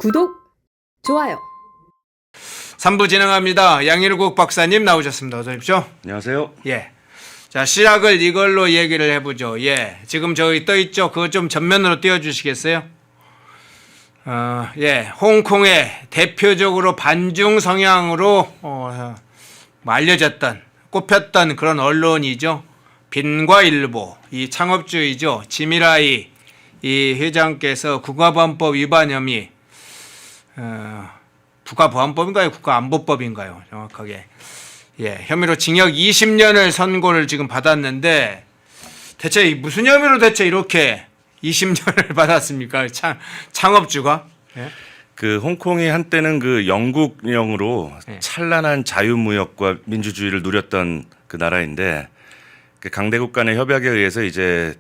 구독, 좋아요. 3부 진행합니다. 양일국 박사님 나오셨습니다. 어서 오십시오. 안녕하세요. 예. 자, 시작을 이걸로 얘기를 해보죠. 예. 지금 저기 떠있죠? 그거 좀 전면으로 띄워주시겠어요? 예. 홍콩의 대표적으로 반중 성향으로 알려졌던, 꼽혔던 그런 언론이죠. 빈과일보, 이 창업주의죠. 지미라이 이 회장께서 국가보안법 위반 혐의, 국가보안법인가요? 국가안보법인가요? 정확하게. 예, 혐의로 징역 20년을 선고를 지금 받았는데 대체 무슨 혐의로 대체 이렇게 20년을 받았습니까? 창업주가? 예? 그 홍콩이 한때는 그 영국령으로 네. 찬란한 자유무역과 민주주의를 누렸던 그 나라인데 그 강대국 간의 협약에 의해서 이제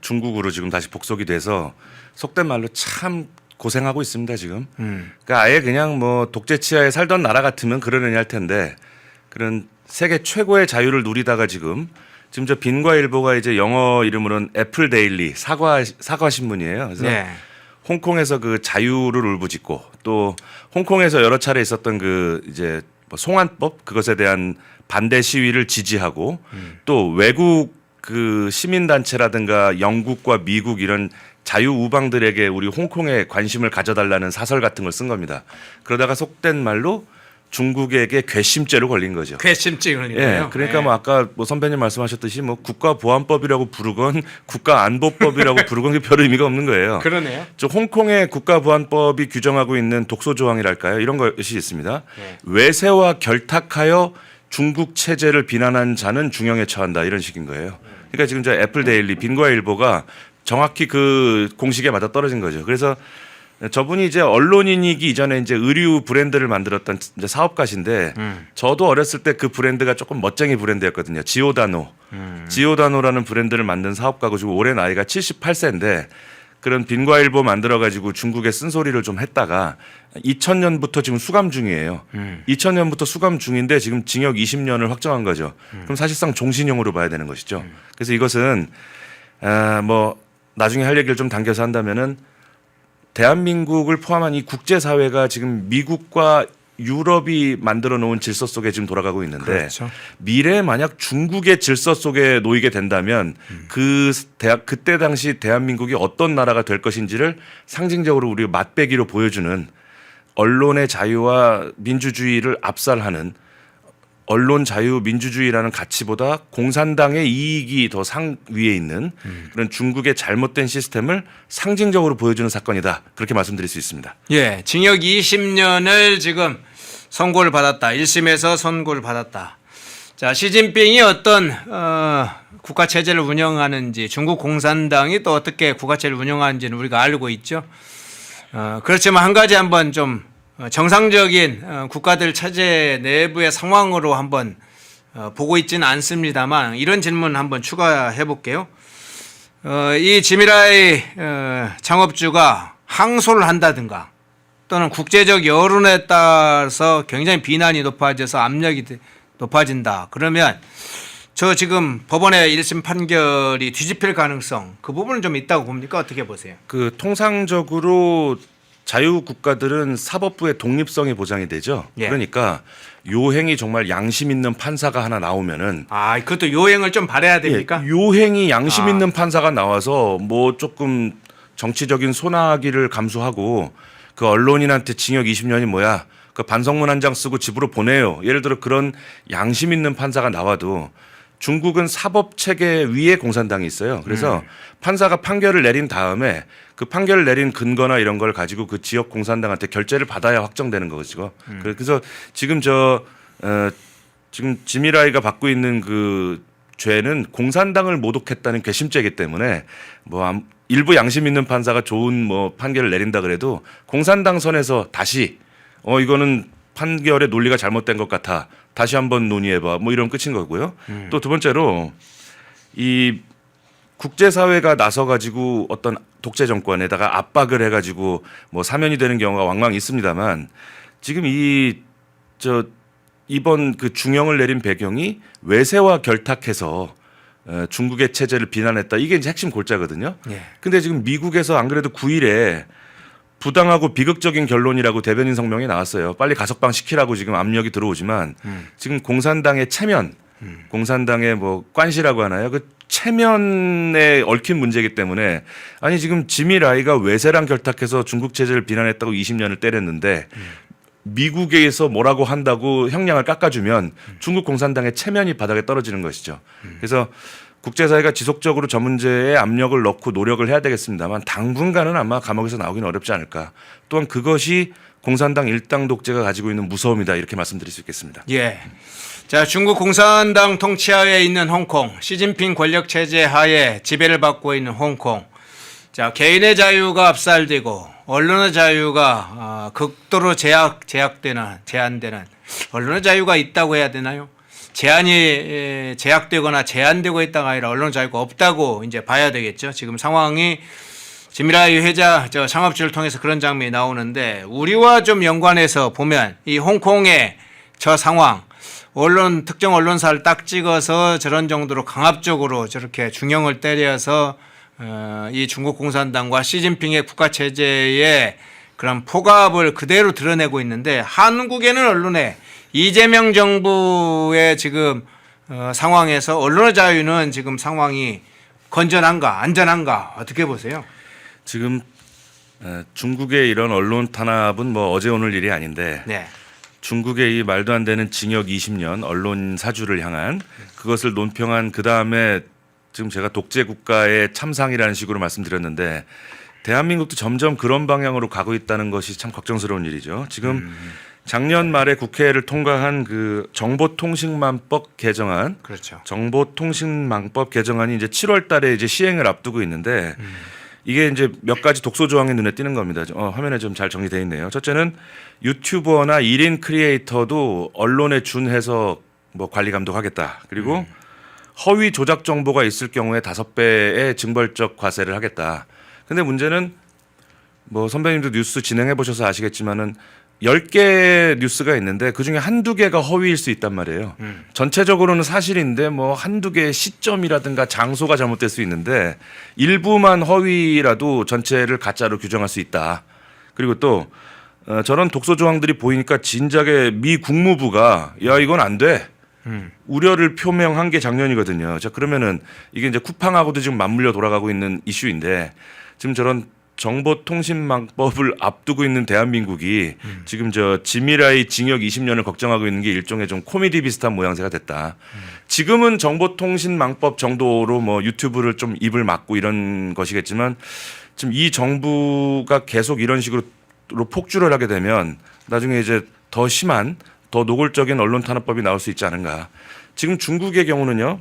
중국으로 지금 다시 복속이 돼서 속된 말로 참 고생하고 있습니다 지금. 그러니까 아예 그냥 뭐 독재 치하에 살던 나라 같으면 그러느냐 할 텐데 그런 세계 최고의 자유를 누리다가 지금 저 빈과일보가 이제 영어 이름으로는 애플 데일리 사과 신문이에요. 그래서 네. 홍콩에서 그 자유를 울부짖고 또 홍콩에서 여러 차례 있었던 그 이제 뭐 송환법 그것에 대한 반대 시위를 지지하고 또 외국 그 시민단체라든가 영국과 미국 이런 자유 우방들에게 우리 홍콩에 관심을 가져달라는 사설 같은 걸 쓴 겁니다. 그러다가 속된 말로 중국에게 괘씸죄로 걸린 거죠. 괘씸죄 걸린 예, 거예요. 그러니까 예. 뭐 아까 뭐 선배님 말씀하셨듯이 뭐 국가보안법이라고 부르건 국가안보법이라고 부르건 그게 별 의미가 없는 거예요. 그러네요. 저 홍콩의 국가보안법이 규정하고 있는 독소조항이랄까요? 이런 것이 있습니다. 네. 외세와 결탁하여 중국 체제를 비난한 자는 중형에 처한다 이런 식인 거예요. 그러니까 지금 저 애플 데일리 빈과일보가 정확히 그 공식에 맞아 떨어진 거죠. 그래서 저분이 이제 언론인이기 이전에 이제 의류 브랜드를 만들었던 이제 사업가신데 저도 어렸을 때 그 브랜드가 조금 멋쟁이 브랜드였거든요. 지오다노. 지오다노라는 브랜드를 만든 사업가고 지금 올해 나이가 78세인데 그런 빈과일보 만들어 가지고 중국에 쓴소리를 좀 했다가 2000년부터 지금 수감 중이에요. 2000년부터 수감 중인데 지금 징역 20년을 확정한 거죠. 그럼 사실상 종신형으로 봐야 되는 것이죠. 그래서 이것은 뭐 나중에 할 얘기를 좀 당겨서 한다면은 대한민국을 포함한 이 국제사회가 지금 미국과 유럽이 만들어 놓은 질서 속에 지금 돌아가고 있는데 그렇죠. 미래에 만약 중국의 질서 속에 놓이게 된다면 그때 당시 대한민국이 어떤 나라가 될 것인지를 상징적으로 우리 맛배기로 보여주는 언론의 자유와 민주주의를 압살하는 언론 자유 민주주의라는 가치보다 공산당의 이익이 더 상위에 있는 그런 중국의 잘못된 시스템을 상징적으로 보여주는 사건이다. 그렇게 말씀드릴 수 있습니다. 예, 징역 20년을 지금 선고를 받았다. 1심에서 선고를 받았다. 자, 시진핑이 어떤 국가 체제를 운영하는지, 중국 공산당이 또 어떻게 국가 체제를 운영하는지는 우리가 알고 있죠. 그렇지만 한 가지 한번 좀 정상적인 국가들 체제 내부의 상황으로 한번 보고 있지는 않습니다만 이런 질문 한번 추가해 볼게요. 이 지미라이 창업주가 항소를 한다든가 또는 국제적 여론에 따라서 굉장히 비난이 높아져서 압력이 높아진다. 그러면 저 지금 법원의 1심 판결이 뒤집힐 가능성 그 부분은 좀 있다고 봅니까? 어떻게 보세요? 그 통상적으로 자유 국가들은 사법부의 독립성이 보장이 되죠. 예. 그러니까 요행이 정말 양심 있는 판사가 하나 나오면은 그것도 요행을 좀 바라야 됩니까? 예, 요행이 양심 있는 판사가 나와서 뭐 조금 정치적인 소나기를 감수하고 그 언론인한테 징역 20년이 뭐야? 그 반성문 한 장 쓰고 집으로 보내요. 예를 들어 그런 양심 있는 판사가 나와도 중국은 사법 체계 위에 공산당이 있어요. 그래서 판사가 판결을 내린 다음에 그 판결을 내린 근거나 이런 걸 가지고 그 지역 공산당한테 결재를 받아야 확정되는 거죠. 그래서 지금 지금 지미라이가 받고 있는 그 죄는 공산당을 모독했다는 괘씸죄이기 때문에 뭐 일부 양심 있는 판사가 좋은 뭐 판결을 내린다 그래도 공산당 선에서 다시 이거는 판결의 논리가 잘못된 것 같아. 다시 한번 논의해봐. 뭐 이런 끝인 거고요. 또 두 번째로 이 국제사회가 나서가지고 어떤 독재 정권에다가 압박을 해가지고 뭐 사면이 되는 경우가 왕왕 있습니다만 지금 이번 그 중형을 내린 배경이 외세와 결탁해서 중국의 체제를 비난했다. 이게 이제 핵심 골자거든요. 예. 근데 지금 미국에서 안 그래도 9일에 부당하고 비극적인 결론이라고 대변인 성명이 나왔어요. 빨리 가석방 시키라고 지금 압력이 들어오지만 지금 공산당의 체면, 공산당의 뭐 관시라고 하나요? 그 체면에 얽힌 문제이기 때문에 아니 지금 지미 라이가 외세랑 결탁해서 중국 체제를 비난했다고 20년을 때렸는데 미국에서 뭐라고 한다고 형량을 깎아주면 중국 공산당의 체면이 바닥에 떨어지는 것이죠. 그래서 국제사회가 지속적으로 저 문제에 압력을 넣고 노력을 해야 되겠습니다만 당분간은 아마 감옥에서 나오기는 어렵지 않을까. 또한 그것이 공산당 일당 독재가 가지고 있는 무서움이다 이렇게 말씀드릴 수 있겠습니다. 예. 자, 중국 공산당 통치하에 있는 홍콩, 시진핑 권력 체제 하에 지배를 받고 있는 홍콩. 자, 개인의 자유가 압살되고 언론의 자유가 극도로 제한되는 언론의 자유가 있다고 해야 되나요? 제한이 제약되거나 제한되고 있다가 아니라 언론 자유가 없다고 이제 봐야 되겠죠. 지금 상황이 지미라이 회자 창업주를 통해서 그런 장면이 나오는데 우리와 좀 연관해서 보면 이 홍콩의 저 상황 특정 언론사를 딱 찍어서 저런 정도로 강압적으로 저렇게 중형을 때려서 이 중국 공산당과 시진핑의 국가 체제의 그런 폭압을 그대로 드러내고 있는데 한국에는 언론에 이재명 정부의 지금 상황에서 언론의 자유는 지금 상황이 건전한가 안전한가 어떻게 보세요? 지금 중국의 이런 언론 탄압은 뭐 어제 오늘 일이 아닌데 네. 중국의 이 말도 안 되는 징역 20년 언론 사주를 향한 그것을 논평한 그다음에 지금 제가 독재 국가의 참상이라는 식으로 말씀드렸는데 대한민국도 점점 그런 방향으로 가고 있다는 것이 참 걱정스러운 일이죠. 지금 작년 말에 국회를 통과한 그 정보통신망법 개정안, 그렇죠. 정보통신망법 개정안이 이제 7월 달에 이제 시행을 앞두고 있는데 이게 이제 몇 가지 독소 조항이 눈에 띄는 겁니다. 화면에 좀 잘 정리되어 있네요. 첫째는 유튜버나 1인 크리에이터도 언론에 준해서 뭐 관리 감독하겠다. 그리고 허위 조작 정보가 있을 경우에 5배의 징벌적 과세를 하겠다. 근데 문제는 뭐 선배님도 뉴스 진행해 보셔서 아시겠지만은 10개 뉴스가 있는데 그중에 한두 개가 허위일 수 있단 말이에요. 전체적으로는 사실인데 뭐 한두 개의 시점이라든가 장소가 잘못될 수 있는데 일부만 허위라도 전체를 가짜로 규정할 수 있다. 그리고 또 저런 독소 조항들이 보이니까 진작에 미 국무부가 야 이건 안 돼. 우려를 표명한 게 작년이거든요. 자 그러면은 이게 이제 쿠팡하고도 지금 맞물려 돌아가고 있는 이슈인데 지금 저런 정보통신망법을 앞두고 있는 대한민국이 지금 저 지미라이 징역 20년을 걱정하고 있는 게 일종의 좀 코미디 비슷한 모양새가 됐다. 지금은 정보통신망법 정도로 뭐 유튜브를 좀 입을 막고 이런 것이겠지만 지금 이 정부가 계속 이런 식으로 폭주를 하게 되면 나중에 이제 더 심한 더 노골적인 언론 탄압법이 나올 수 있지 않은가. 지금 중국의 경우는요.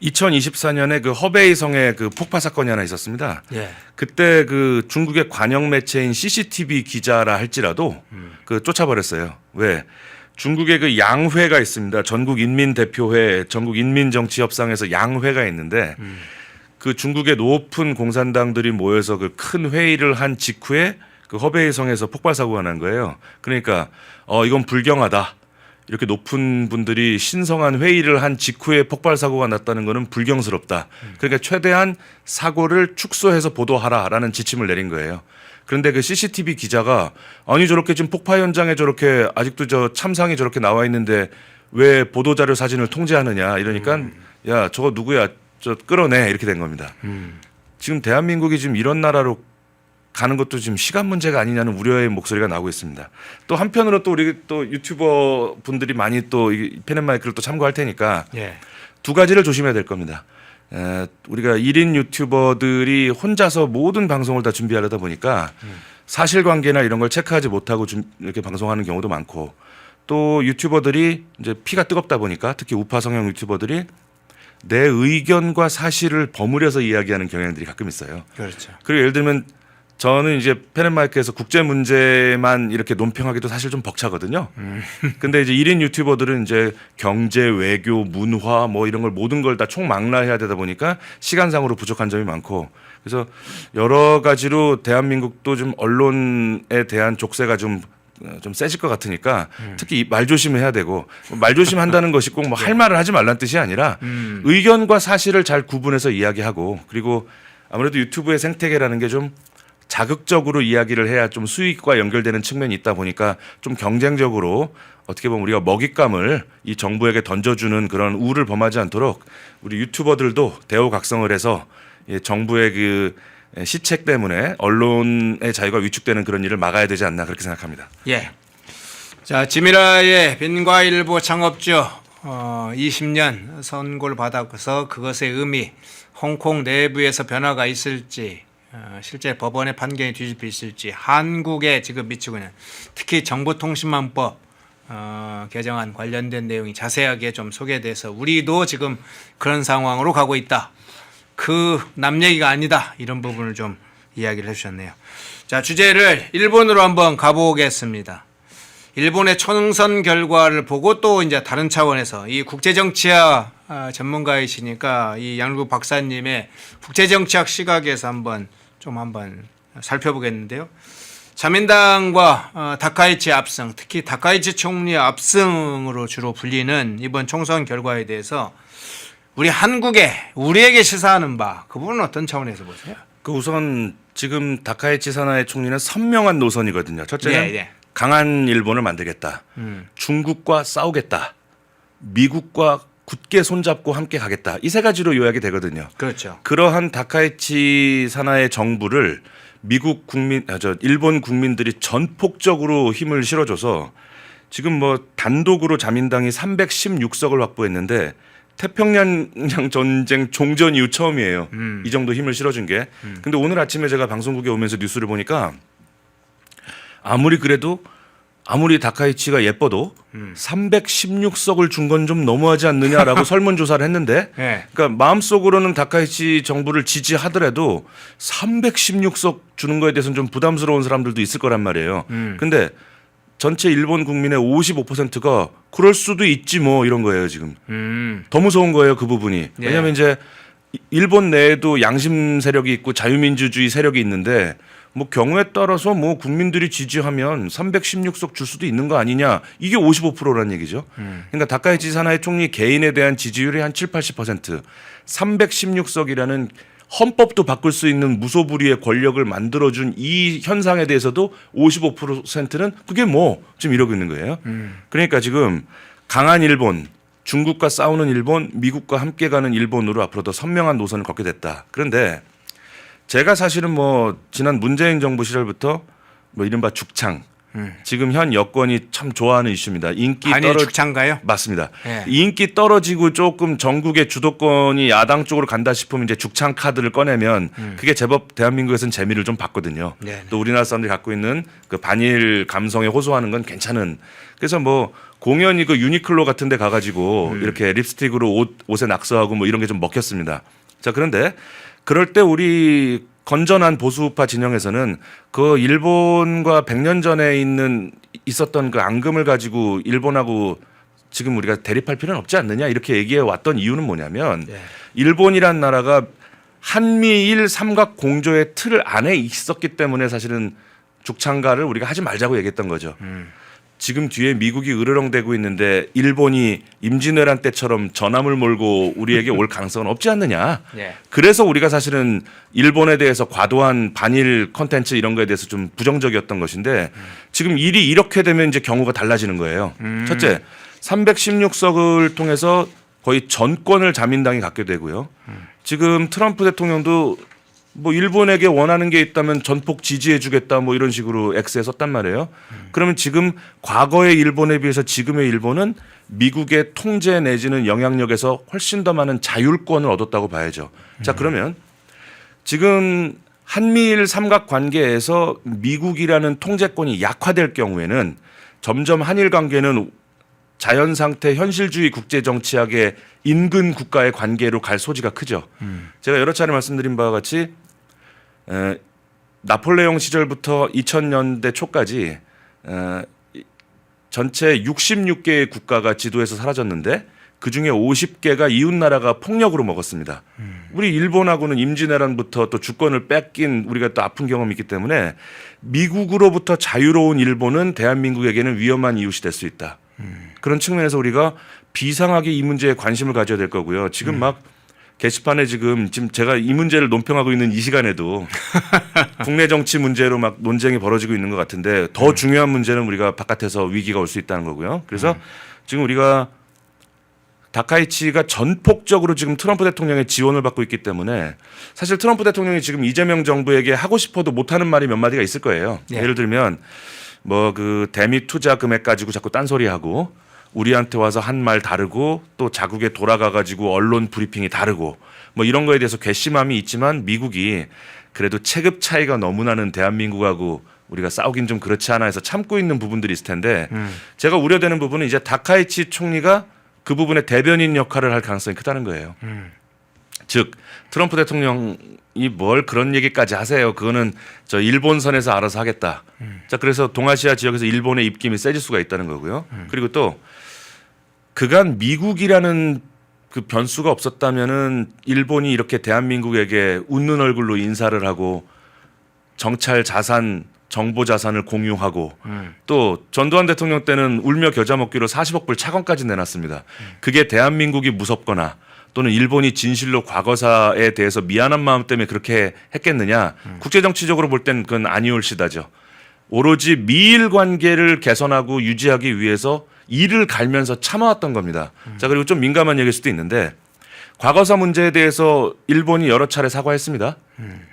2024년에 그 허베이성의 그 폭파 사건이 하나 있었습니다. 예. 그때 그 중국의 관영 매체인 CCTV 기자라 할지라도 그 쫓아버렸어요. 왜? 중국의 그 양회가 있습니다. 전국인민대표회, 전국인민정치협상에서 양회가 있는데 그 중국의 높은 공산당들이 모여서 그 큰 회의를 한 직후에 그 허베이성에서 폭발 사고가 난 거예요. 그러니까 이건 불경하다. 이렇게 높은 분들이 신성한 회의를 한 직후에 폭발 사고가 났다는 것은 불경스럽다. 그러니까 최대한 사고를 축소해서 보도하라라는 지침을 내린 거예요. 그런데 그 CCTV 기자가 아니 저렇게 지금 폭파 현장에 저렇게 아직도 저 참상이 저렇게 나와 있는데 왜 보도자료 사진을 통제하느냐 이러니까 야 저거 누구야 저 끌어내 이렇게 된 겁니다. 지금 대한민국이 지금 이런 나라로 가는 것도 지금 시간 문제가 아니냐는 우려의 목소리가 나오고 있습니다. 또 한편으로 또 우리 또 유튜버 분들이 많이 또 펜앤마이크를 또 참고할 테니까 예. 두 가지를 조심해야 될 겁니다. 우리가 1인 유튜버들이 혼자서 모든 방송을 다 준비하려다 보니까 사실관계나 이런 걸 체크하지 못하고 이렇게 방송하는 경우도 많고 또 유튜버들이 이제 피가 뜨겁다 보니까 특히 우파 성향 유튜버들이 내 의견과 사실을 버무려서 이야기하는 경향들이 가끔 있어요. 그렇죠. 그리고 예를 들면 저는 이제 펜앤마이크에서 국제 문제만 이렇게 논평하기도 사실 좀 벅차거든요. 근데 이제 1인 유튜버들은 이제 경제, 외교, 문화 뭐 이런 걸 모든 걸 다 총망라해야 되다 보니까 시간상으로 부족한 점이 많고 그래서 여러 가지로 대한민국도 좀 언론에 대한 족쇄가 좀 세질 것 같으니까 특히 말 조심해야 되고 말 조심한다는 것이 꼭 뭐 할 말을 하지 말라는 뜻이 아니라 의견과 사실을 잘 구분해서 이야기하고 그리고 아무래도 유튜브의 생태계라는 게 좀 자극적으로 이야기를 해야 좀 수익과 연결되는 측면이 있다 보니까 좀 경쟁적으로 어떻게 보면 우리가 먹잇감을 이 정부에게 던져주는 그런 우를 범하지 않도록 우리 유튜버들도 대우각성을 해서 정부의 그 시책 때문에 언론의 자유가 위축되는 그런 일을 막아야 되지 않나 그렇게 생각합니다. 예. 자, 지미라의 빈과일보 창업주 20년 선고를 받아서 그것의 의미, 홍콩 내부에서 변화가 있을지, 실제 법원의 판결이 뒤집혀 있을지, 한국에 지금 미치고 있는 특히 정보통신망법 개정안 관련된 내용이 자세하게 좀 소개돼서 우리도 지금 그런 상황으로 가고 있다. 그 남 얘기가 아니다. 이런 부분을 좀 이야기를 해주셨네요. 자, 주제를 일본으로 한번 가보겠습니다. 일본의 총선 결과를 보고 또 이제 다른 차원에서 이 국제정치학 전문가이시니까 이 양일국 박사님의 국제정치학 시각에서 한번 살펴보겠는데요. 자민당과 다카이치 압승, 특히 다카이치 총리의 압승으로 주로 불리는 이번 총선 결과에 대해서 우리 우리에게 시사하는 바, 그 부분은 어떤 차원에서 보세요? 그 우선 지금 다카이치 사나이 총리는 선명한 노선이거든요. 첫째는 예. 강한 일본을 만들겠다. 중국과 싸우겠다. 미국과 굳게 손잡고 함께 가겠다. 이 세 가지로 요약이 되거든요. 그렇죠. 그러한 다카이치 사나의 정부를 일본 국민들이 전폭적으로 힘을 실어줘서 지금 뭐 단독으로 자민당이 316석을 확보했는데 태평양 전쟁 종전 이후 처음이에요. 이 정도 힘을 실어준 게. 근데 오늘 아침에 제가 방송국에 오면서 뉴스를 보니까 아무리 다카이치가 예뻐도 316석을 준 건 좀 너무하지 않느냐라고 설문조사를 했는데 네. 그러니까 마음속으로는 다카이치 정부를 지지하더라도 316석 주는 거에 대해서는 좀 부담스러운 사람들도 있을 거란 말이에요. 근데 전체 일본 국민의 55%가 그럴 수도 있지 뭐 이런 거예요 지금. 더 무서운 거예요 그 부분이. 왜냐하면 이제 일본 내에도 양심 세력이 있고 자유민주주의 세력이 있는데 뭐 경우에 따라서 뭐 국민들이 지지하면 316석 줄 수도 있는 거 아니냐. 이게 55%라는 얘기죠. 그러니까 다카이치 사나이 총리 개인에 대한 지지율이 한 7, 80%. 316석이라는 헌법도 바꿀 수 있는 무소불위의 권력을 만들어준 이 현상에 대해서도 55%는 그게 뭐 지금 이러고 있는 거예요. 그러니까 지금 강한 일본, 중국과 싸우는 일본, 미국과 함께 가는 일본으로 앞으로 더 선명한 노선을 걷게 됐다. 그런데 제가 사실은 뭐 지난 문재인 정부 시절부터 뭐 이른바 죽창 지금 현 여권이 참 좋아하는 이슈입니다. 인기 죽창가요? 맞습니다. 네. 인기 떨어지고 조금 전국의 주도권이 야당 쪽으로 간다 싶으면 이제 죽창 카드를 꺼내면 그게 제법 대한민국에서는 재미를 좀 봤거든요. 네. 또 우리나라 사람들이 갖고 있는 그 반일 감성에 호소하는 건 괜찮은. 그래서 뭐 공연이 그 유니클로 같은 데 가가지고 이렇게 립스틱으로 옷에 낙서하고 뭐 이런 게 좀 먹혔습니다. 자, 그런데 그럴 때 우리 건전한 보수우파 진영에서는 그 일본과 100년 전에 있었던 그 앙금을 가지고 일본하고 지금 우리가 대립할 필요는 없지 않느냐 이렇게 얘기해 왔던 이유는 뭐냐면 일본이란 나라가 한미일 삼각 공조의 틀 안에 있었기 때문에 사실은 죽창가를 우리가 하지 말자고 얘기했던 거죠. 지금 뒤에 미국이 으르렁대고 있는데 일본이 임진왜란 때처럼 전함을 몰고 우리에게 올 가능성은 없지 않느냐. 네. 그래서 우리가 사실은 일본에 대해서 과도한 반일 컨텐츠 이런 거에 대해서 좀 부정적이었던 것인데 지금 일이 이렇게 되면 이제 경우가 달라지는 거예요. 첫째, 316석을 통해서 거의 전권을 자민당이 갖게 되고요. 지금 트럼프 대통령도 뭐 일본에게 원하는 게 있다면 전폭 지지해주겠다 뭐 이런 식으로 X에 썼단 말이에요. 그러면 지금 과거의 일본에 비해서 지금의 일본은 미국의 통제 내지는 영향력에서 훨씬 더 많은 자율권을 얻었다고 봐야죠. 자, 그러면 지금 한미일 삼각 관계에서 미국이라는 통제권이 약화될 경우에는 점점 한일 관계는 자연 상태 현실주의 국제 정치학의 인근 국가의 관계로 갈 소지가 크죠. 제가 여러 차례 말씀드린 바와 같이 나폴레옹 시절부터 2000년대 초까지 전체 66개의 국가가 지도에서 사라졌는데 그중에 50개가 이웃 나라가 폭력으로 먹었습니다. 우리 일본하고는 임진왜란부터 또 주권을 뺏긴 우리가 또 아픈 경험이 있기 때문에 미국으로부터 자유로운 일본은 대한민국에게는 위험한 이웃이 될 수 있다. 그런 측면에서 우리가 비상하게 이 문제에 관심을 가져야 될 거고요. 지금 막 게시판에 지금 제가 이 문제를 논평하고 있는 이 시간에도 국내 정치 문제로 막 논쟁이 벌어지고 있는 것 같은데 더 중요한 문제는 우리가 바깥에서 위기가 올 수 있다는 거고요. 그래서 지금 우리가 다카이치가 전폭적으로 지금 트럼프 대통령의 지원을 받고 있기 때문에 사실 트럼프 대통령이 지금 이재명 정부에게 하고 싶어도 못하는 말이 몇 마디가 있을 거예요. 예. 예를 들면 뭐 그 대미 투자 금액 가지고 자꾸 딴소리하고 우리한테 와서 한 말 다르고 또 자국에 돌아가 가지고 언론 브리핑이 다르고 뭐 이런 거에 대해서 괘씸함이 있지만 미국이 그래도 체급 차이가 너무 나는 대한민국하고 우리가 싸우긴 좀 그렇지 않아 해서 참고 있는 부분들이 있을 텐데 제가 우려되는 부분은 이제 다카이치 총리가 그 부분의 대변인 역할을 할 가능성이 크다는 거예요. 즉 트럼프 대통령이 뭘 그런 얘기까지 하세요. 그거는 저 일본선에서 알아서 하겠다. 자 그래서 동아시아 지역에서 일본의 입김이 세질 수가 있다는 거고요. 그리고 또 그간 미국이라는 그 변수가 없었다면은 일본이 이렇게 대한민국에게 웃는 얼굴로 인사를 하고 정찰 자산 정보 자산을 공유하고 또 전두환 대통령 때는 울며 겨자 먹기로 40억 불 차관까지 내놨습니다. 그게 대한민국이 무섭거나 또는 일본이 진실로 과거사에 대해서 미안한 마음 때문에 그렇게 했겠느냐. 국제정치적으로 볼 땐 그건 아니올시다죠. 오로지 미일 관계를 개선하고 유지하기 위해서 이를 갈면서 참아왔던 겁니다. 자 그리고 좀 민감한 얘기일 수도 있는데 과거사 문제에 대해서 일본이 여러 차례 사과했습니다.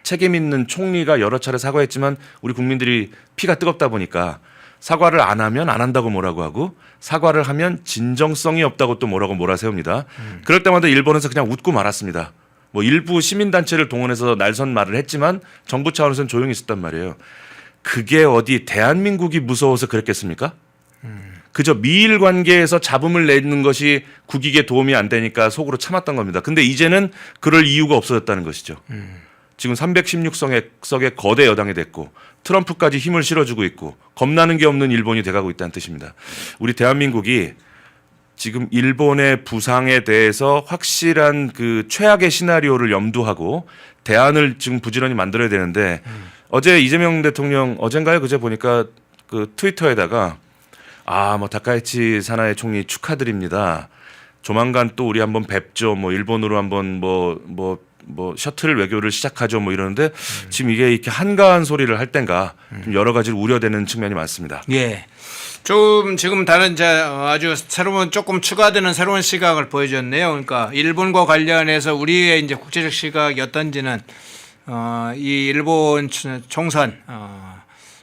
책임 있는 총리가 여러 차례 사과했지만 우리 국민들이 피가 뜨겁다 보니까 사과를 안 하면 안 한다고 뭐라고 하고 사과를 하면 진정성이 없다고 또 뭐라고 몰아세웁니다. 그럴 때마다 일본에서 그냥 웃고 말았습니다. 뭐 일부 시민단체를 동원해서 날선 말을 했지만 정부 차원에서는 조용히 있었단 말이에요. 그게 어디 대한민국이 무서워서 그랬겠습니까? 그저 미일 관계에서 잡음을 내는 것이 국익에 도움이 안 되니까 속으로 참았던 겁니다. 근데 이제는 그럴 이유가 없어졌다는 것이죠. 지금 316석의 거대 여당이 됐고 트럼프까지 힘을 실어주고 있고 겁나는 게 없는 일본이 돼가고 있다는 뜻입니다. 우리 대한민국이 지금 일본의 부상에 대해서 확실한 그 최악의 시나리오를 염두하고 대안을 지금 부지런히 만들어야 되는데 어제 이재명 대통령 어젠가요? 그제 보니까 그 트위터에다가 뭐 다카이치 사나이 총리 축하드립니다. 조만간 또 우리 한번 뵙죠. 뭐 일본으로 한번 뭐 셔틀 외교를 시작하죠. 뭐 이러는데 지금 이게 이렇게 한가한 소리를 할 땐가 좀 여러 가지로 우려되는 측면이 많습니다. 예. 좀 지금 다른 아주 새로운 조금 추가되는 새로운 시각을 보여줬네요. 그러니까 일본과 관련해서 우리의 이제 국제적 시각이 어떤지는 이 일본 총선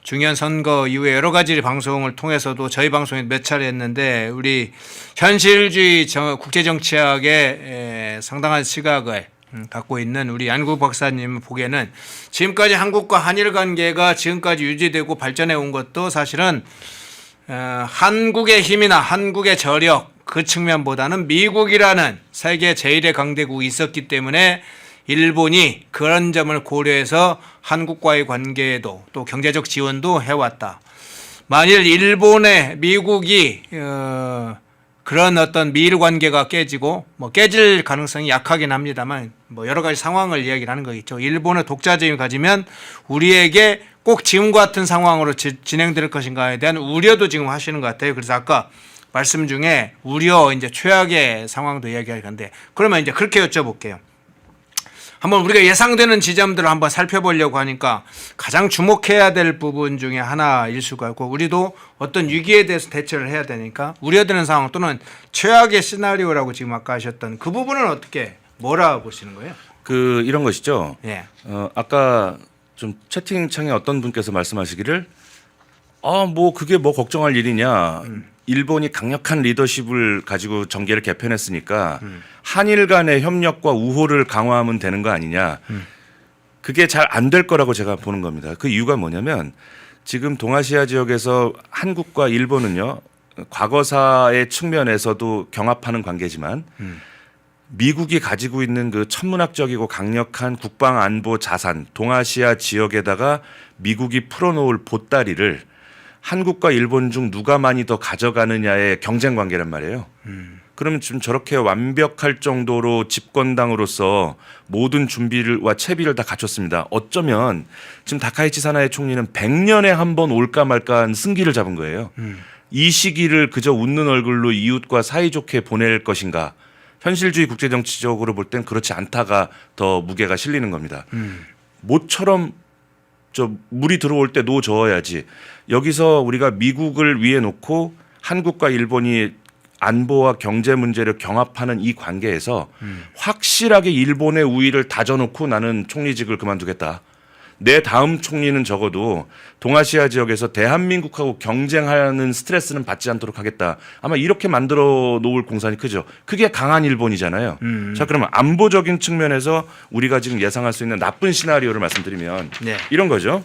중요한 선거 이후에 여러 가지 방송을 통해서도 저희 방송에 몇 차례 했는데 우리 현실주의 국제정치학의 상당한 시각을 갖고 있는 우리 안국 박사님 보기에는 지금까지 한국과 한일 관계가 지금까지 유지되고 발전해 온 것도 사실은 한국의 힘이나 한국의 저력 그 측면보다는 미국이라는 세계 제1의 강대국이 있었기 때문에 일본이 그런 점을 고려해서 한국과의 관계에도 또 경제적 지원도 해왔다. 만일 미국이 그런 어떤 미일 관계가 깨지고 뭐 깨질 가능성이 약하긴 합니다만 뭐 여러 가지 상황을 이야기를 하는 거겠죠. 일본의 독자적이 가지면 우리에게 꼭 지금 같은 상황으로 진행될 것인가에 대한 우려도 지금 하시는 것 같아요. 그래서 아까 말씀 중에 우려 이제 최악의 상황도 이야기할 건데 그러면 이제 그렇게 여쭤볼게요. 한번 우리가 예상되는 지점들을 한번 살펴보려고 하니까 가장 주목해야 될 부분 중에 하나일 수가 있고 우리도 어떤 위기에 대해서 대처를 해야 되니까 우려되는 상황 또는 최악의 시나리오라고 지금 아까 하셨던 그 부분은 어떻게 뭐라 보시는 거예요? 그 이런 것이죠. 예. 아까 좀 채팅창에 어떤 분께서 말씀하시기를 뭐 그게 뭐 걱정할 일이냐. 일본이 강력한 리더십을 가지고 정계를 개편했으니까 한일 간의 협력과 우호를 강화하면 되는 거 아니냐. 그게 잘 안 될 거라고 제가 보는 겁니다. 그 이유가 뭐냐면 지금 동아시아 지역에서 한국과 일본은요. 과거사의 측면에서도 경합하는 관계지만 미국이 가지고 있는 그 천문학적이고 강력한 국방 안보 자산 동아시아 지역에다가 미국이 풀어놓을 보따리를 한국과 일본 중 누가 많이 더 가져가느냐의 경쟁 관계란 말이에요. 그러면 지금 저렇게 완벽할 정도로 집권당으로서 모든 준비와 채비를 다 갖췄습니다. 어쩌면 지금 다카이치 사나이 총리는 100년에 한 번 올까 말까한 승기를 잡은 거예요. 이 시기를 그저 웃는 얼굴로 이웃과 사이좋게 보낼 것인가. 현실주의 국제정치적으로 볼 땐 그렇지 않다가 더 무게가 실리는 겁니다. 모처럼 저 물이 들어올 때 노 저어야지. 여기서 우리가 미국을 위에 놓고 한국과 일본이 안보와 경제 문제를 경합하는 이 관계에서 확실하게 일본의 우위를 다져놓고 나는 총리직을 그만두겠다. 내 다음 총리는 적어도 동아시아 지역에서 대한민국하고 경쟁하는 스트레스는 받지 않도록 하겠다. 아마 이렇게 만들어 놓을 공산이 크죠. 그게 강한 일본이잖아요. 자, 그러면 안보적인 측면에서 우리가 지금 예상할 수 있는 나쁜 시나리오를 말씀드리면 네. 이런 거죠.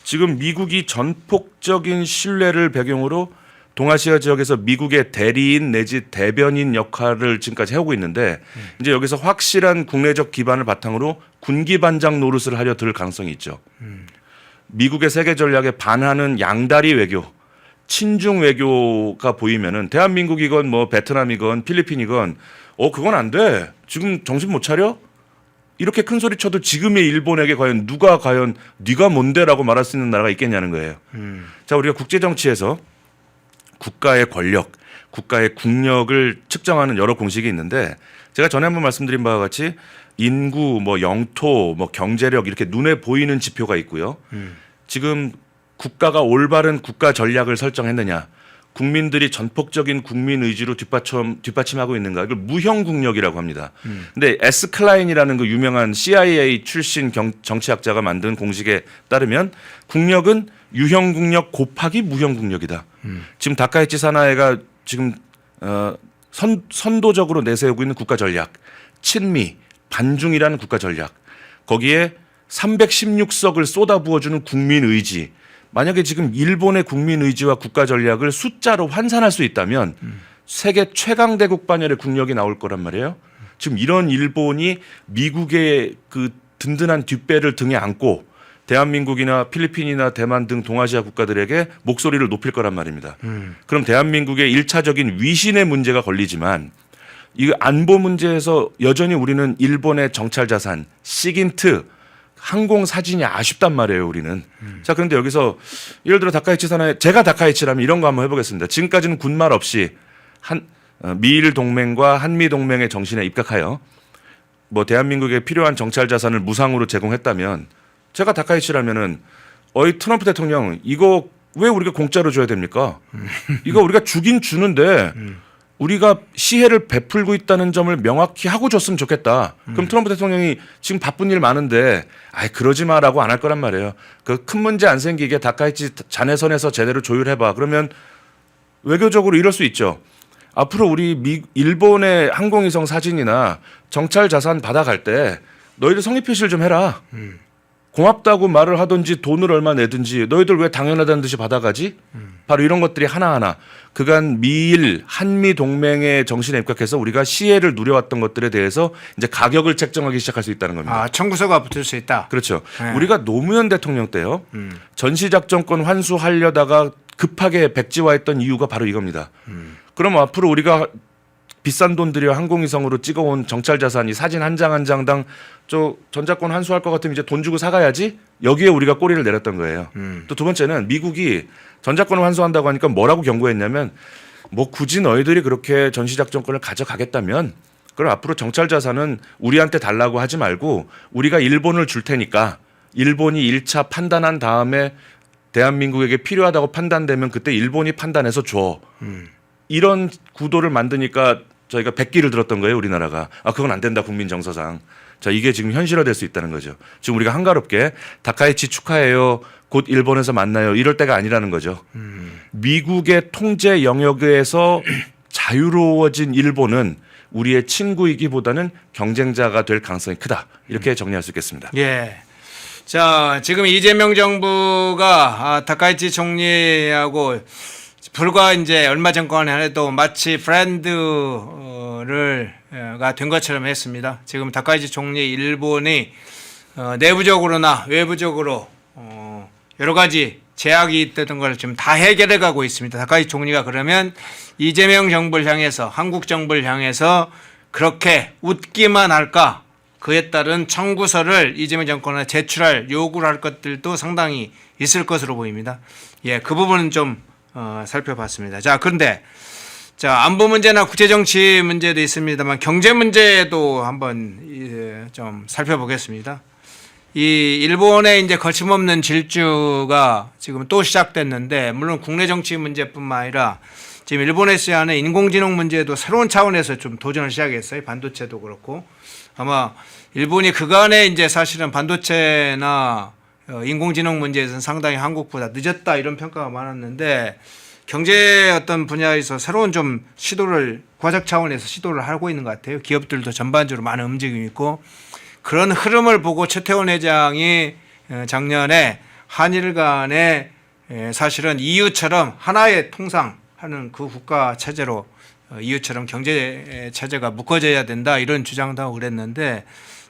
지금 미국이 전폭적인 신뢰를 배경으로 동아시아 지역에서 미국의 대리인 내지 대변인 역할을 지금까지 해오고 있는데 이제 여기서 확실한 국내적 기반을 바탕으로 군기 반장 노릇을 하려 들 가능성이 있죠. 미국의 세계 전략에 반하는 양다리 외교, 친중 외교가 보이면은 대한민국이건 뭐 베트남이건 필리핀이건 그건 안 돼. 지금 정신 못 차려? 이렇게 큰 소리 쳐도 지금의 일본에게 과연 누가 과연 네가 뭔데라고 말할 수 있는 나라가 있겠냐는 거예요. 자, 우리가 국제 정치에서 국가의 권력, 국가의 국력을 측정하는 여러 공식이 있는데 제가 전에 한번 말씀드린 바와 같이 인구, 뭐 영토, 뭐 경제력 이렇게 눈에 보이는 지표가 있고요. 지금 국가가 올바른 국가 전략을 설정했느냐, 국민들이 전폭적인 국민 의지로 뒷받침하고 있는가, 이걸 무형국력이라고 합니다. 근데 S 클라인이라는 그 유명한 CIA 출신 정치학자가 만든 공식에 따르면 국력은 유형국력 곱하기 무형국력이다. 지금 다카이치 사나에가 지금 선도적으로 내세우고 있는 국가 전략, 친미, 반중이라는 국가 전략, 거기에 316석을 쏟아부어주는 국민 의지. 만약에 지금 일본의 국민 의지와 국가 전략을 숫자로 환산할 수 있다면 세계 최강 대국 반열의 국력이 나올 거란 말이에요. 지금 이런 일본이 미국의 그 든든한 뒷배를 등에 안고 대한민국이나 필리핀이나 대만 등 동아시아 국가들에게 목소리를 높일 거란 말입니다. 그럼 대한민국의 1차적인 위신의 문제가 걸리지만 이 안보 문제에서 여전히 우리는 일본의 정찰 자산, 시긴트, 항공 사진이 아쉽단 말이에요, 우리는. 자, 그런데 여기서 예를 들어 다카이치 사나에 제가 다카이치라면 이런 거 한번 해보겠습니다. 지금까지는 군말 없이 미일 동맹과 한미 동맹의 정신에 입각하여 뭐 대한민국에 필요한 정찰 자산을 무상으로 제공했다면 제가 다카이치라면은 어이 트럼프 대통령 이거 왜 우리가 공짜로 줘야 됩니까? 이거 우리가 주긴 주는데 우리가 시혜를 베풀고 있다는 점을 명확히 하고 줬으면 좋겠다. 그럼 트럼프 대통령이 지금 바쁜 일 많은데 아이 그러지 마라고 안 할 거란 말이에요. 그 큰 문제 안 생기게 다카이치 자네 선에서 제대로 조율해봐. 그러면 외교적으로 이럴 수 있죠. 앞으로 우리 일본의 항공위성 사진이나 정찰 자산 받아갈 때 너희들 성의 표시를 좀 해라. 고맙다고 말을 하든지 돈을 얼마 내든지 너희들 왜 당연하다는 듯이 받아가지? 바로 이런 것들이 하나하나 그간 미일 한미 동맹의 정신에 입각해서 우리가 시혜를 누려왔던 것들에 대해서 이제 가격을 책정하기 시작할 수 있다는 겁니다. 아, 청구서가 붙을 수 있다. 그렇죠. 네. 우리가 노무현 대통령 때요. 전시작전권 환수하려다가 급하게 백지화했던 이유가 바로 이겁니다. 그럼 앞으로 우리가 비싼 돈 들여 항공위성으로 찍어온 정찰 자산이 사진 한 장 한 장당 저 전자권 환수할 것 같으면 이제 돈 주고 사가야지. 여기에 우리가 꼬리를 내렸던 거예요. 또 두 번째는 미국이 전자권을 환수한다고 하니까 뭐라고 경고했냐면 뭐 굳이 너희들이 그렇게 전시작전권을 가져가겠다면 그럼 앞으로 정찰 자산은 우리한테 달라고 하지 말고 우리가 일본을 줄 테니까 일본이 1차 판단한 다음에 대한민국에게 필요하다고 판단되면 그때 일본이 판단해서 줘. 이런 구도를 만드니까 저희가 백기를 들었던 거예요, 우리나라가. 아, 그건 안 된다, 국민 정서상. 자, 이게 지금 현실화될 수 있다는 거죠. 지금 우리가 한가롭게 다카이치 축하해요, 곧 일본에서 만나요, 이럴 때가 아니라는 거죠. 미국의 통제 영역에서 자유로워진 일본은 우리의 친구이기보다는 경쟁자가 될 가능성이 크다. 이렇게 정리할 수 있겠습니다. 예. 자, 지금 이재명 정부가 다카이치 총리하고 불과 이제 얼마 전에도 마치 프렌드가 된 것처럼 했습니다. 지금 다카이치 총리 일본이 내부적으로나 외부적으로 여러 가지 제약이 있던 걸 지금 다 해결해 가고 있습니다. 다카이치 총리가 그러면 이재명 정부를 향해서 한국 정부를 향해서 그렇게 웃기만 할까? 그에 따른 청구서를 이재명 정권에 제출할 요구를 할 것들도 상당히 있을 것으로 보입니다. 예, 그 부분은 좀 살펴봤습니다. 자, 그런데 자, 안보 문제나 국제 정치 문제도 있습니다만 경제 문제도 한번 좀 살펴보겠습니다. 이 일본의 이제 거침없는 질주가 지금 또 시작됐는데 물론 국내 정치 문제뿐만 아니라 지금 일본에서 하는 인공지능 문제도 새로운 차원에서 좀 도전을 시작했어요. 반도체도 그렇고 아마 일본이 그간에 이제 사실은 반도체나 인공지능 문제에서는 상당히 한국보다 늦었다 이런 평가가 많았는데 경제 어떤 분야에서 새로운 좀 시도를 과적 차원에서 시도를 하고 있는 것 같아요. 기업들도 전반적으로 많은 움직임이 있고 그런 흐름을 보고 최태원 회장이 작년에 한일 간에 사실은 EU처럼 하나의 통상하는 그 국가 체제로 EU처럼 경제 체제가 묶어져야 된다 이런 주장도 하고 그랬는데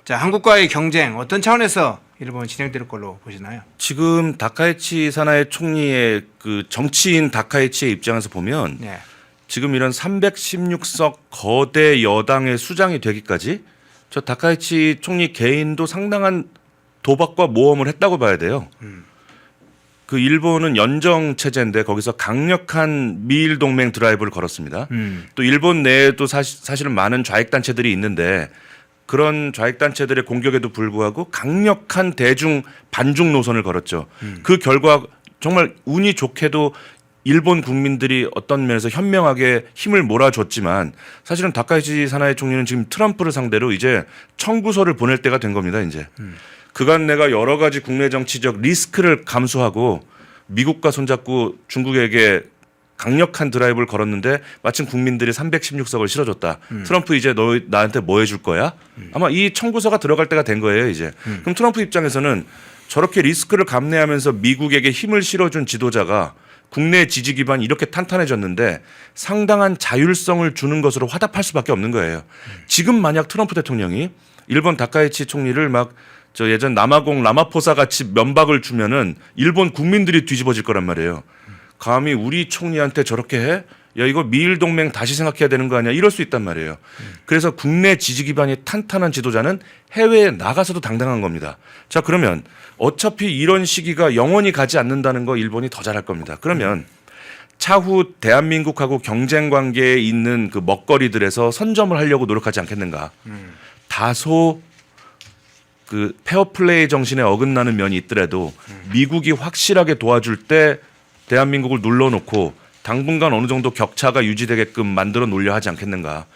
자, 한국과의 경쟁 어떤 차원에서 일본이 진행될 걸로 보시나요? 지금 다카이치 사나이 총리의 그 정치인 다카이치의 입장에서 보면 네. 지금 이런 316석 거대 여당의 수장이 되기까지 저 다카이치 총리 개인도 상당한 도박과 모험을 했다고 봐야 돼요. 그 일본은 연정 체제인데 거기서 강력한 미일 동맹 드라이브를 걸었습니다. 또 일본 내에도 사실은 많은 좌익 단체들이 있는데 그런 좌익 단체들의 공격에도 불구하고 강력한 대중 반중 노선을 걸었죠. 그 결과 정말 운이 좋게도 일본 국민들이 어떤 면에서 현명하게 힘을 몰아줬지만 사실은 다카이치 사나이 총리는 지금 트럼프를 상대로 이제 청구서를 보낼 때가 된 겁니다. 이제 그간 내가 여러 가지 국내 정치적 리스크를 감수하고 미국과 손잡고 중국에게 강력한 드라이브를 걸었는데 마침 국민들이 316석을 실어줬다. 트럼프 이제 너 나한테 뭐 해줄 거야? 아마 이 청구서가 들어갈 때가 된 거예요. 이제 그럼 트럼프 입장에서는 저렇게 리스크를 감내하면서 미국에게 힘을 실어준 지도자가 국내 지지 기반이 이렇게 탄탄해졌는데 상당한 자율성을 주는 것으로 화답할 수밖에 없는 거예요. 지금 만약 트럼프 대통령이 일본 다카이치 총리를 막 저 예전 남아공 라마포사 같이 면박을 주면은 일본 국민들이 뒤집어질 거란 말이에요. 감히 우리 총리한테 저렇게 해? 야 이거 미일 동맹 다시 생각해야 되는 거 아니야? 이럴 수 있단 말이에요. 그래서 국내 지지 기반이 탄탄한 지도자는 해외에 나가서도 당당한 겁니다. 자 그러면 어차피 이런 시기가 영원히 가지 않는다는 거 일본이 더 잘할 겁니다. 그러면 차후 대한민국하고 경쟁 관계에 있는 그 먹거리들에서 선점을 하려고 노력하지 않겠는가? 다소 그 페어플레이 정신에 어긋나는 면이 있더라도 미국이 확실하게 도와줄 때 대한민국을 눌러놓고 당분간 어느 정도 격차가 유지되게끔 만들어 놓으려 하지 않겠는가.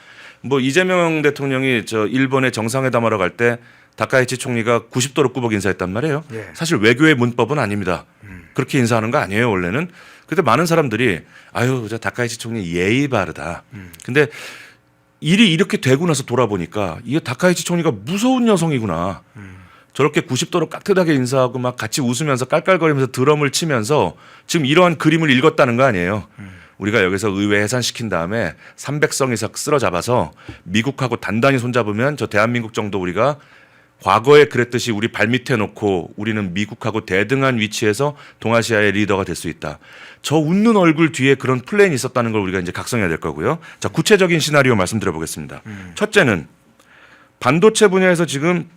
뭐 이재명 대통령이 저 일본에 정상회담하러 갈 때 다카이치 총리가 90도로 꾸벅 인사했단 말이에요. 예. 사실 외교의 문법은 아닙니다. 그렇게 인사하는 거 아니에요 원래는. 근데 많은 사람들이 아유 저 다카이치 총리 예의 바르다. 근데 일이 이렇게 되고 나서 돌아보니까 이게 다카이치 총리가 무서운 여성이구나. 저렇게 90도로 깍듯하게 인사하고 막 같이 웃으면서 깔깔거리면서 드럼을 치면서 지금 이러한 그림을 읽었다는 거 아니에요. 우리가 여기서 의회 해산시킨 다음에 300성 이상 쓸어잡아서 미국하고 단단히 손잡으면 저 대한민국 정도 우리가 과거에 그랬듯이 우리 발밑에 놓고 우리는 미국하고 대등한 위치에서 동아시아의 리더가 될 수 있다. 저 웃는 얼굴 뒤에 그런 플랜이 있었다는 걸 우리가 이제 각성해야 될 거고요. 자, 구체적인 시나리오 말씀드려 보겠습니다. 첫째는 반도체 분야에서 지금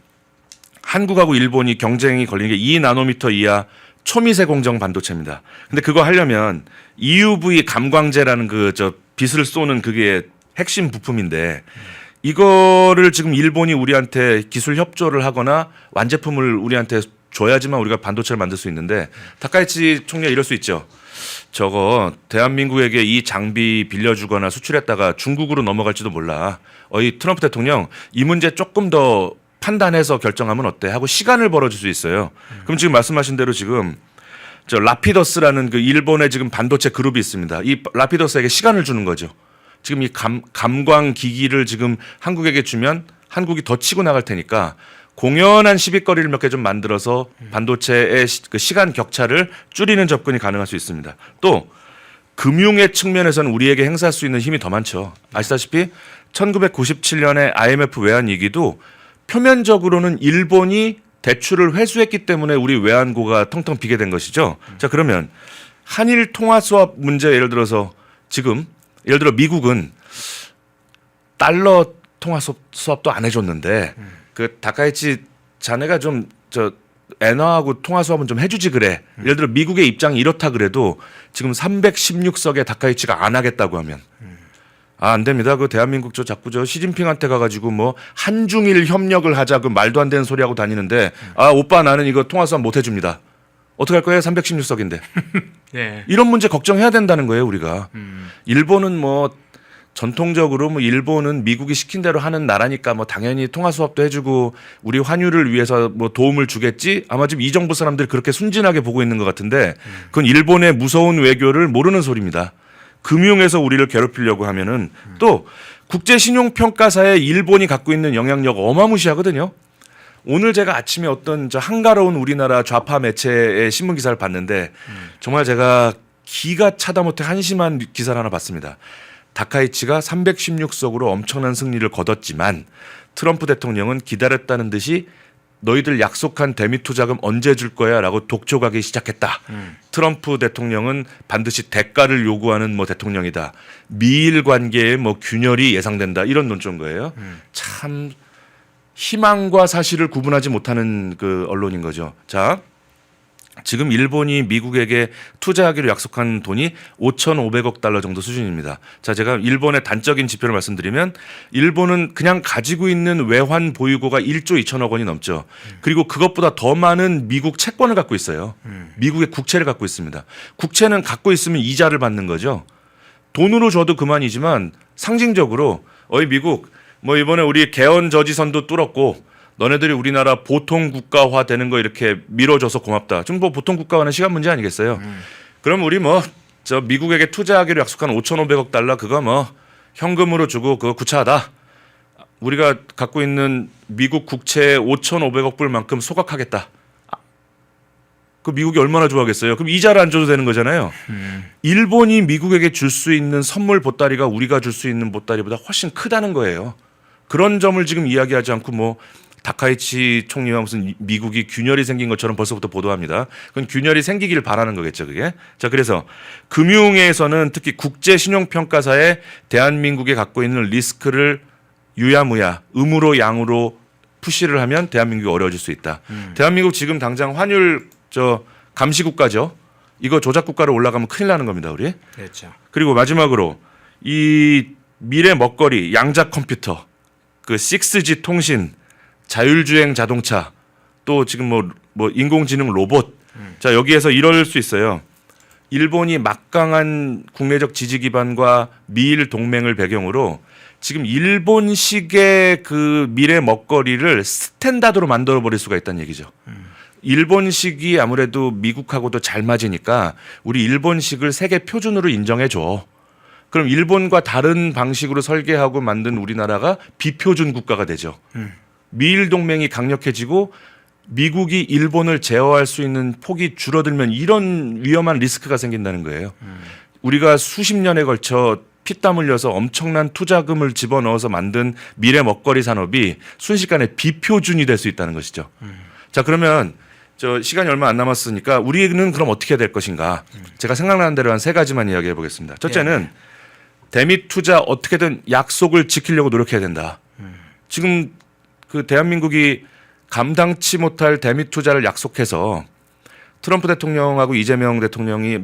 한국하고 일본이 경쟁이 걸리는 게 2나노미터 이하 초미세 공정 반도체입니다. 근데 그거 하려면 EUV 감광제라는 그 저 빛을 쏘는 그게 핵심 부품인데 이거를 지금 일본이 우리한테 기술 협조를 하거나 완제품을 우리한테 줘야지만 우리가 반도체를 만들 수 있는데 다카이치 총리가 이럴 수 있죠. 저거 대한민국에게 이 장비 빌려주거나 수출했다가 중국으로 넘어갈지도 몰라. 이 트럼프 대통령 이 문제 조금 더 판단해서 결정하면 어때? 하고 시간을 벌어줄 수 있어요. 그럼 지금 말씀하신 대로 지금 저 라피더스라는 그 일본의 지금 반도체 그룹이 있습니다. 이 라피더스에게 시간을 주는 거죠. 지금 이 감광 기기를 지금 한국에게 주면 한국이 더 치고 나갈 테니까 공연한 시비거리를 몇 개 좀 만들어서 반도체의 그 시간 격차를 줄이는 접근이 가능할 수 있습니다. 또 금융의 측면에서는 우리에게 행사할 수 있는 힘이 더 많죠. 아시다시피 1997년에 IMF 외환 위기도 표면적으로는 일본이 대출을 회수했기 때문에 우리 외환고가 텅텅 비게 된 것이죠. 자 그러면 한일 통화 수합 문제 예를 들어서 지금 예를 들어 미국은 달러 통화 수합도 안 해줬는데 그 다카이치 자네가 좀 저 엔화하고 통화 수합은 좀 해주지 그래. 예를 들어 미국의 입장이 이렇다 그래도 지금 316석의 다카이치가 안 하겠다고 하면 안 됩니다. 그 대한민국 자꾸 시진핑한테 가가지고 뭐 한중일 협력을 하자 그 말도 안 되는 소리 하고 다니는데 오빠 나는 이거 통화수합 못 해줍니다. 어떻게 할 거예요? 316석인데. 네. 이런 문제 걱정해야 된다는 거예요, 우리가. 일본은 뭐 전통적으로 뭐 일본은 미국이 시킨 대로 하는 나라니까 뭐 당연히 통화 수합도 해주고 우리 환율을 위해서 뭐 도움을 주겠지. 아마 지금 이 정부 사람들이 그렇게 순진하게 보고 있는 것 같은데 그건 일본의 무서운 외교를 모르는 소리입니다. 금융에서 우리를 괴롭히려고 하면은 또 국제신용평가사에 일본이 갖고 있는 영향력 어마무시하거든요. 오늘 제가 아침에 어떤 한가로운 우리나라 좌파 매체의 신문 기사를 봤는데 정말 제가 기가 차다 못해 한심한 기사를 하나 봤습니다. 다카이치가 316석으로 엄청난 승리를 거뒀지만 트럼프 대통령은 기다렸다는 듯이 너희들 약속한 대미 투자금 언제 줄 거야 라고 독촉하기 시작했다. 트럼프 대통령은 반드시 대가를 요구하는 뭐 대통령이다. 미일 관계에 뭐 균열이 예상된다. 이런 논조인 거예요. 참 희망과 사실을 구분하지 못하는 그 언론인 거죠. 자, 지금 일본이 미국에게 투자하기로 약속한 돈이 5,500억 달러 정도 수준입니다. 자, 제가 일본의 단적인 지표를 말씀드리면 일본은 그냥 가지고 있는 외환 보유고가 1조 2천억 원이 넘죠. 그리고 그것보다 더 많은 미국 채권을 갖고 있어요. 미국의 국채를 갖고 있습니다. 국채는 갖고 있으면 이자를 받는 거죠. 돈으로 줘도 그만이지만 상징적으로 어이 미국 뭐 이번에 우리 개헌 저지선도 뚫었고 너네들이 우리나라 보통 국가화 되는 거 이렇게 밀어줘서 고맙다. 좀 뭐 보통 국가화는 시간 문제 아니겠어요? 그럼 우리 뭐 미국에게 투자하기로 약속한 5,500억 달러 그거 뭐 현금으로 주고 그거 구차하다. 우리가 갖고 있는 미국 국채 5,500억 불만큼 소각하겠다. 그 미국이 얼마나 좋아하겠어요? 그럼 이자를 안 줘도 되는 거잖아요. 일본이 미국에게 줄 수 있는 선물 보따리가 우리가 줄 수 있는 보따리보다 훨씬 크다는 거예요. 그런 점을 지금 이야기하지 않고 뭐 다카이치 총리와 무슨 미국이 균열이 생긴 것처럼 벌써부터 보도합니다. 그건 균열이 생기길 바라는 거겠죠, 그게. 자, 그래서 금융에서는 특히 국제신용평가사에 대한민국이 갖고 있는 리스크를 유야무야, 음으로 양으로 푸시를 하면 대한민국이 어려워질 수 있다. 대한민국 지금 당장 환율 감시국가죠. 이거 조작국가로 올라가면 큰일 나는 겁니다, 우리. 그렇죠. 그리고 마지막으로 이 미래 먹거리, 양자 컴퓨터, 그 6G 통신, 자율주행 자동차, 또 지금 뭐 인공지능 로봇. 자, 여기에서 이럴 수 있어요. 일본이 막강한 국내적 지지 기반과 미일 동맹을 배경으로 지금 일본식의 그 미래 먹거리를 스탠다드로 만들어 버릴 수가 있다는 얘기죠. 일본식이 아무래도 미국하고도 잘 맞으니까 우리 일본식을 세계 표준으로 인정해 줘. 그럼 일본과 다른 방식으로 설계하고 만든 우리나라가 비표준 국가가 되죠. 미일 동맹이 강력해지고 미국이 일본을 제어할 수 있는 폭이 줄어들면 이런 위험한 리스크가 생긴다는 거예요. 우리가 수십 년에 걸쳐 피땀 흘려서 엄청난 투자금을 집어넣어서 만든 미래 먹거리 산업이 순식간에 비표준이 될 수 있다는 것이죠. 자, 그러면 시간이 얼마 안 남았으니까 우리는 그럼 어떻게 해야 될 것인가? 제가 생각나는 대로 한 세 가지만 이야기해 보겠습니다. 첫째는 대미 투자 어떻게든 약속을 지키려고 노력해야 된다. 지금 그 대한민국이 감당치 못할 대미 투자를 약속해서 트럼프 대통령하고 이재명 대통령이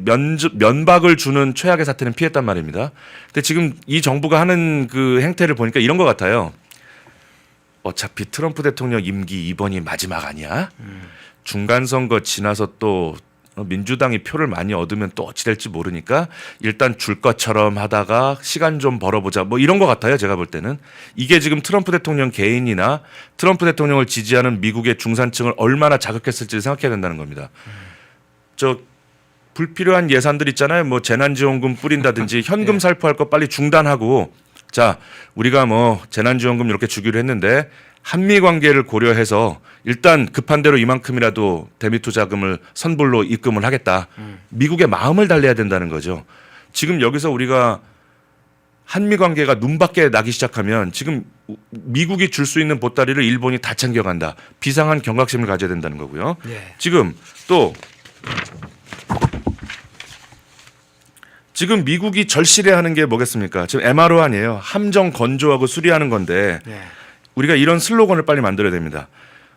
면박을 주는 최악의 사태는 피했단 말입니다. 근데 지금 이 정부가 하는 그 행태를 보니까 이런 것 같아요. 어차피 트럼프 대통령 임기 이번이 마지막 아니야? 중간 선거 지나서 또 민주당이 표를 많이 얻으면 또 어찌 될지 모르니까 일단 줄 것처럼 하다가 시간 좀 벌어보자 뭐 이런 것 같아요. 제가 볼 때는 이게 지금 트럼프 대통령 개인이나 트럼프 대통령을 지지하는 미국의 중산층을 얼마나 자극했을지 생각해야 된다는 겁니다. 불필요한 예산들 있잖아요. 뭐 재난지원금 뿌린다든지 현금 살포할 거 빨리 중단하고 자, 우리가 뭐 재난지원금 이렇게 주기로 했는데 한미 관계를 고려해서 일단 급한 대로 이만큼이라도 대미 투자금을 선불로 입금을 하겠다. 미국의 마음을 달래야 된다는 거죠. 지금 여기서 우리가 한미 관계가 눈밖에 나기 시작하면 지금 미국이 줄 수 있는 보따리를 일본이 다 챙겨간다. 비상한 경각심을 가져야 된다는 거고요. 지금 미국이 절실해하는 게 뭐겠습니까? 지금 MRO 아니에요. 함정 건조하고 수리하는 건데 우리가 이런 슬로건을 빨리 만들어야 됩니다.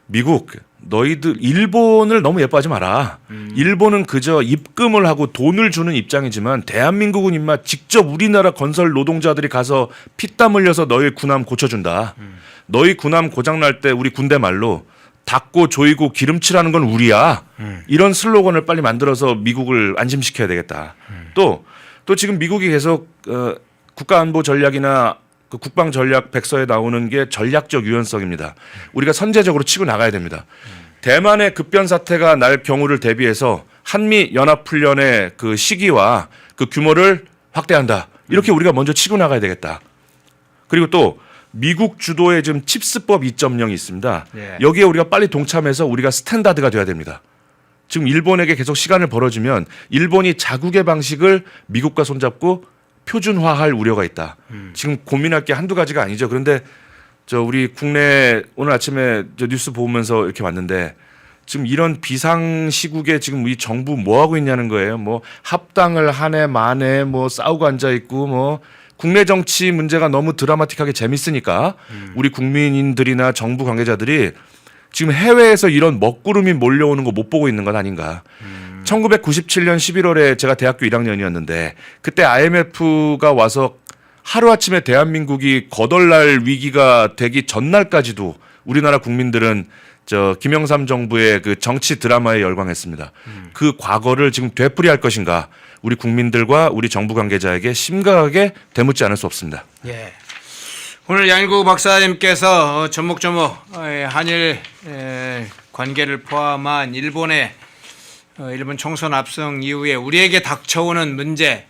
미국 너희들 일본을 너무 예뻐하지 마라. 일본은 그저 입금을 하고 돈을 주는 입장이지만 대한민국은 임마 직접 우리나라 건설 노동자들이 가서 피땀 흘려서 너희 군함 고쳐준다. 너희 군함 고장날 때 우리 군대 말로 닦고 조이고 기름칠하는 건 우리야. 이런 슬로건을 빨리 만들어서 미국을 안심시켜야 되겠다. 또 지금 미국이 계속 국가안보 전략이나 그 국방 전략 백서에 나오는 게 전략적 유연성입니다. 우리가 선제적으로 치고 나가야 됩니다. 대만의 급변 사태가 날 경우를 대비해서 한미 연합 훈련의 그 시기와 그 규모를 확대한다. 이렇게 우리가 먼저 치고 나가야 되겠다. 그리고 또 미국 주도의 지금 칩스법 2.0이 있습니다. 네. 여기에 우리가 빨리 동참해서 우리가 스탠다드가 돼야 됩니다. 지금 일본에게 계속 시간을 벌어주면 일본이 자국의 방식을 미국과 손잡고 표준화할 우려가 있다. 지금 고민할 게 한두 가지가 아니죠. 그런데 우리 국내 오늘 아침에 뉴스 보면서 이렇게 왔는데 지금 이런 비상 시국에 지금 이 정부 뭐 하고 있냐는 거예요. 뭐 합당을 하네 마네 뭐 싸우고 앉아 있고 뭐 국내 정치 문제가 너무 드라마틱하게 재밌으니까 우리 국민들이나 정부 관계자들이 지금 해외에서 이런 먹구름이 몰려오는 거 못 보고 있는 건 아닌가. 1997년 11월에 제가 대학교 1학년이었는데 그때 IMF가 와서 하루아침에 대한민국이 거덜날 위기가 되기 전날까지도 우리나라 국민들은 김영삼 정부의 그 정치 드라마에 열광했습니다. 그 과거를 지금 되풀이할 것인가 우리 국민들과 우리 정부 관계자에게 심각하게 되묻지 않을 수 없습니다. 예. 오늘 양일구 박사님께서 조목조목 한일 관계를 포함한 일본 총선 압승 이후에 우리에게 닥쳐오는 문제,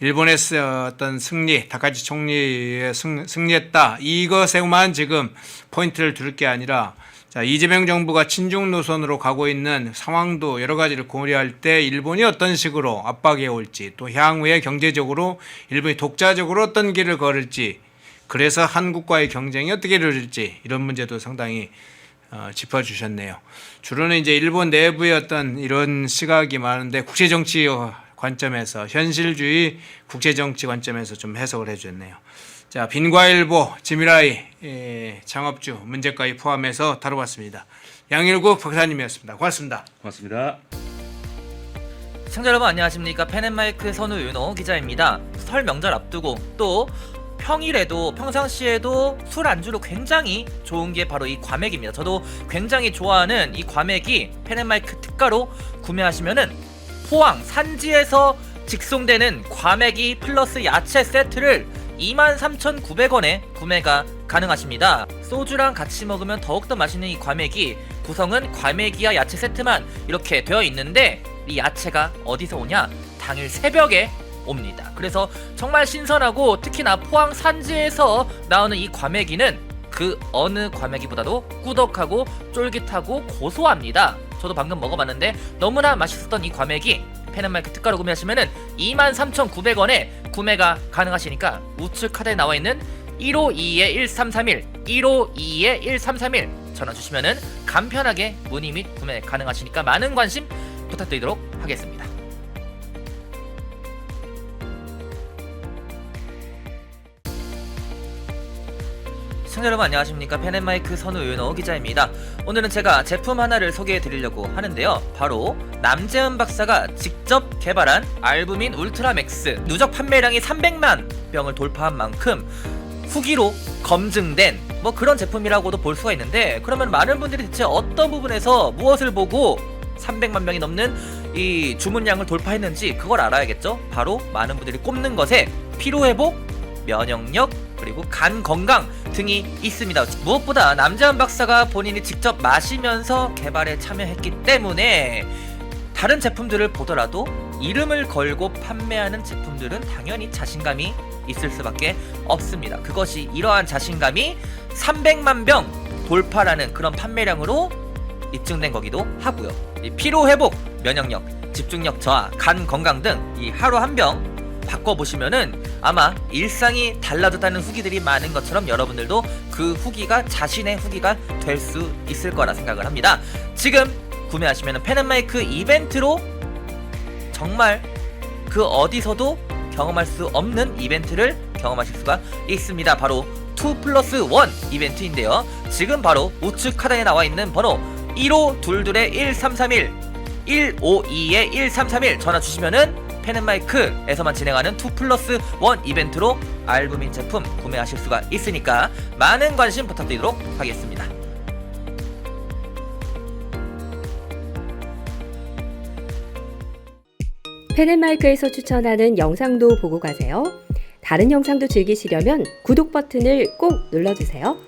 일본에서 어떤 승리, 다카치 총리의 승리했다. 이것에만 지금 포인트를 둘 게 아니라 자, 이재명 정부가 친중 노선으로 가고 있는 상황도 여러 가지를 고려할 때 일본이 어떤 식으로 압박해 올지 또 향후에 경제적으로 일본이 독자적으로 어떤 길을 걸을지 그래서 한국과의 경쟁이 어떻게 이루어질지 이런 문제도 상당히 짚어주셨네요. 주로는 이제 일본 내부의 어떤 이런 시각이 많은데 국제정치 관점에서 현실주의 국제정치 관점에서 좀 해석을 해주셨네요. 자, 빈과일보 지미라이 창업주 문제까지 포함해서 다뤄봤습니다. 양일구 박사님이었습니다. 고맙습니다. 고맙습니다. 시청자 여러분 안녕하십니까. 펜앤마이크 선우 윤호 기자입니다. 설 명절 앞두고 또 평일에도 평상시에도 술 안주로 굉장히 좋은 게 바로 이 과메기입니다. 저도 굉장히 좋아하는 이 과메기 펜앤마이크 특가로 구매하시면은 포항 산지에서 직송되는 과메기 플러스 야채 세트를 23,900원에 구매가 가능하십니다. 소주랑 같이 먹으면 더욱더 맛있는 이 과메기 구성은 과메기와 야채 세트만 이렇게 되어 있는데 이 야채가 어디서 오냐? 당일 새벽에 옵니다. 그래서 정말 신선하고 특히나 포항 산지에서 나오는 이 과메기는 그 어느 과메기보다도 꾸덕하고 쫄깃하고 고소합니다. 저도 방금 먹어봤는데 너무나 맛있었던 이 과메기 펜앤마이크 특가로 구매하시면은 23,900원에 구매가 가능하시니까 우측 카드에 나와있는 152-1331 152-1331 전화 주시면은 간편하게 문의 및 구매 가능하시니까 많은 관심 부탁드리도록 하겠습니다. 시청자 여러분 안녕하십니까. 펜앤마이크 선우 윤호 기자입니다. 오늘은 제가 제품 하나를 소개해 드리려고 하는데요. 바로 남재은 박사가 직접 개발한 알부민 울트라맥스 누적 판매량이 300만 병을 돌파한 만큼 후기로 검증된 뭐 그런 제품이라고도 볼 수가 있는데 그러면 많은 분들이 대체 어떤 부분에서 무엇을 보고 300만 명이 넘는 이 주문량을 돌파했는지 그걸 알아야겠죠. 바로 많은 분들이 꼽는 것에 피로회복, 면역력, 그리고 간 건강 등이 있습니다. 무엇보다 남재은 박사가 본인이 직접 마시면서 개발에 참여했기 때문에 다른 제품들을 보더라도 이름을 걸고 판매하는 제품들은 당연히 자신감이 있을 수밖에 없습니다. 그것이 이러한 자신감이 300만 병 돌파라는 그런 판매량으로 입증된 거기도 하고요. 이 피로회복, 면역력, 집중력 저하, 간 건강 등 이 하루 한 병 바꿔보시면은 아마 일상이 달라졌다는 후기들이 많은 것처럼 여러분들도 그 후기가 자신의 후기가 될 수 있을 거라 생각을 합니다. 지금 구매하시면은 펜앤마이크 이벤트로 정말 그 어디서도 경험할 수 없는 이벤트를 경험하실 수가 있습니다. 바로 2+1 이벤트인데요. 지금 바로 우측 하단에 나와 있는 번호 1522-1331 152-1331 전화 주시면은 펜앤마이크에서만 진행하는 2+1 이벤트로 알부민 제품 구매하실 수가 있으니까 많은 관심 부탁드리도록 하겠습니다. 펜앤마이크에서 추천하는 영상도 보고 가세요. 다른 영상도 즐기시려면 구독 버튼을 꼭 눌러주세요.